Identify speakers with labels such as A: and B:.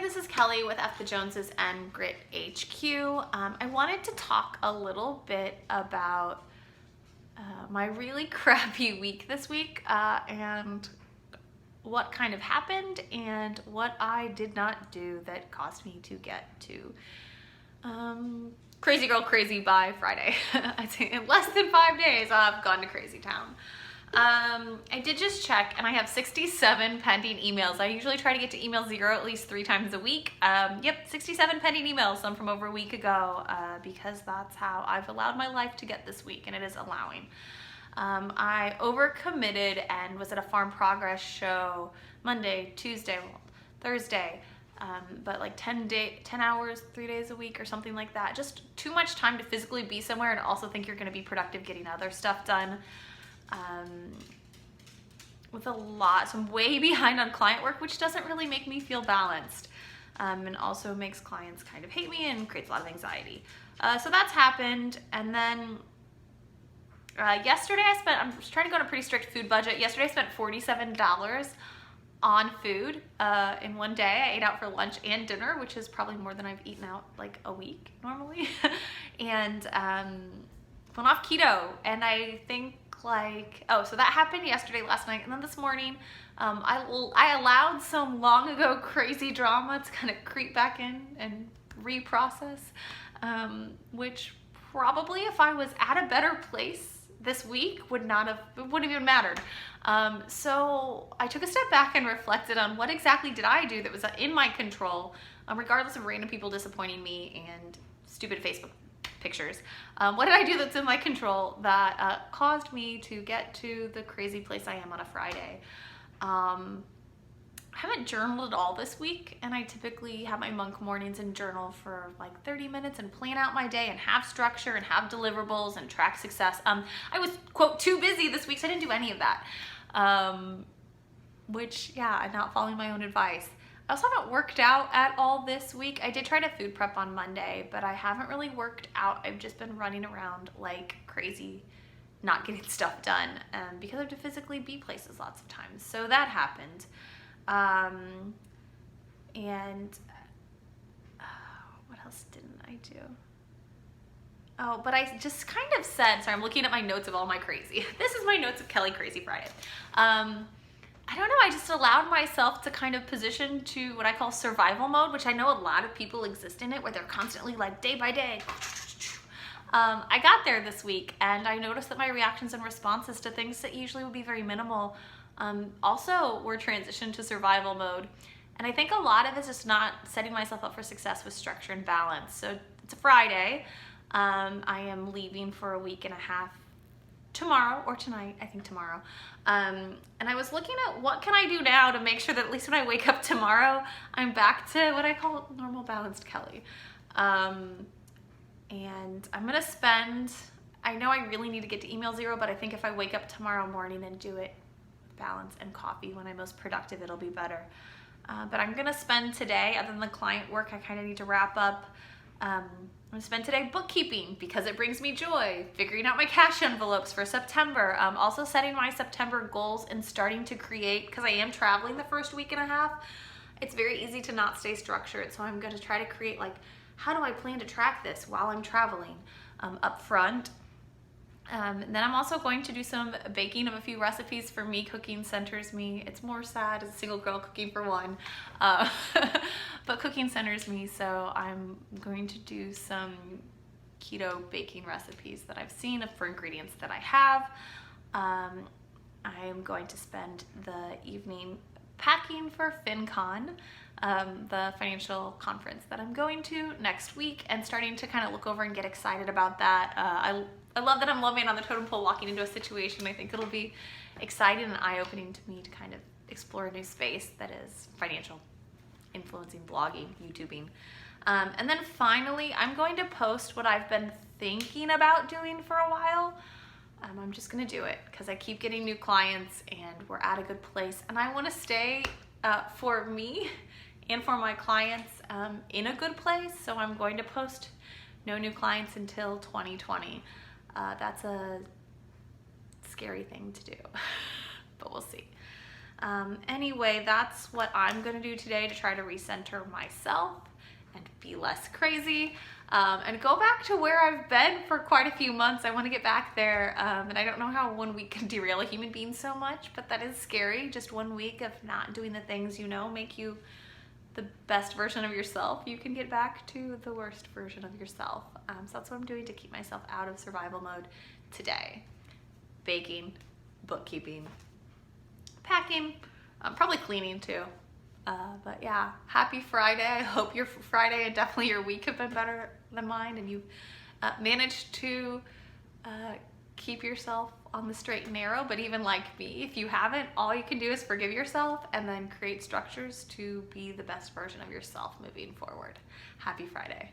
A: this is Kelly with F the Joneses and Grit HQ. I wanted to talk a little bit about my really crappy week this week and what kind of happened and what I did not do that caused me to get to Crazy Girl Crazy by Friday. I'd say in less than 5 days I've gone to Crazy Town. I did just check and I have 67 pending emails. I usually try to get to email 0 at least 3 times a week. Yep, 67 pending emails, some from over a week ago, because that's how I've allowed my life to get this week, and it is allowing. I overcommitted and was at a Farm Progress show Monday, Tuesday, Thursday, but like 10 hours, 3 days a week or something like that. Just too much time to physically be somewhere and also think you're going to be productive getting other stuff done. With a lot, so I'm way behind on client work, which doesn't really make me feel balanced, and also makes clients kind of hate me and creates a lot of anxiety. So that's happened. And then yesterday I'm trying to go on a pretty strict food budget. Yesterday I spent $47 on food in one day. I ate out for lunch and dinner, which is probably more than I've eaten out like a week normally. And went off keto, and I think so that happened yesterday, last night, and then this morning I allowed some long ago crazy drama to kind of creep back in and reprocess, which probably if I was at a better place this week it wouldn't have even mattered. So I took a step back and reflected on what exactly did I do that was in my control, regardless of random people disappointing me and stupid Facebook pictures. What did I do that's in my control that caused me to get to the crazy place I am on a Friday? I haven't journaled at all this week, and I typically have my monk mornings and journal for like 30 minutes and plan out my day and have structure and have deliverables and track success. I was, quote, too busy this week, so I didn't do any of that, which, yeah, I'm not following my own advice. I also haven't worked out at all this week. I did try to food prep on Monday, but I haven't really worked out. I've just been running around like crazy, not getting stuff done, because I have to physically be places lots of times. So that happened. And what else didn't I do? Oh, but I just kind of said, sorry, I'm looking at my notes of all my crazy. This is my notes of Kelly Crazy Friday. I don't know, I just allowed myself to kind of position to what I call survival mode, which I know a lot of people exist in it, where they're constantly like day by day. I got there this week, and I noticed that my reactions and responses to things that usually would be very minimal also were transitioned to survival mode. And I think a lot of it is just not setting myself up for success with structure and balance. So it's a Friday. I am leaving for a week and a half tomorrow, or tonight, I think tomorrow. And I was looking at what can I do now to make sure that at least when I wake up tomorrow, I'm back to what I call normal balanced Kelly. And I'm gonna spend, I know I really need to get to email 0, but I think if I wake up tomorrow morning and do it with balance and coffee when I'm most productive, it'll be better. But I'm gonna spend today, other than the client work I kind of need to wrap up, I'm gonna spend today bookkeeping because it brings me joy, figuring out my cash envelopes for September, also setting my September goals and starting to create, because I am traveling the first week and a half, it's very easy to not stay structured. So I'm gonna try to create, like, how do I plan to track this while I'm traveling up front? And then I'm also going to do some baking of a few recipes for me. Cooking centers me. It's more sad as a single girl cooking for one, but cooking centers me, so I'm going to do some keto baking recipes that I've seen for ingredients that I have. I am going to spend the evening packing for FinCon, the financial conference that I'm going to next week, and starting to kind of look over and get excited about that. I love that I'm low man on the totem pole walking into a situation. I think it'll be exciting and eye-opening to me to kind of explore a new space that is financial, influencing, blogging, YouTubing. And then finally, I'm going to post what I've been thinking about doing for a while. I'm just gonna do it because I keep getting new clients and we're at a good place, and I want to stay for me and for my clients in a good place. So I'm going to post no new clients until 2020. That's a scary thing to do, but we'll see. Anyway, that's what I'm gonna do today to try to recenter myself and be less crazy, and go back to where I've been for quite a few months. I want to get back there, and I don't know how 1 week can derail a human being so much, but that is scary. Just 1 week of not doing the things you know make you the best version of yourself. You can get back to the worst version of yourself. So that's what I'm doing to keep myself out of survival mode today. Baking, bookkeeping, packing, probably cleaning too. But yeah, happy Friday. I hope your Friday and definitely your week have been better than mine, and you've managed to keep yourself on the straight and narrow. But even like me, if you haven't, all you can do is forgive yourself and then create structures to be the best version of yourself moving forward. Happy Friday.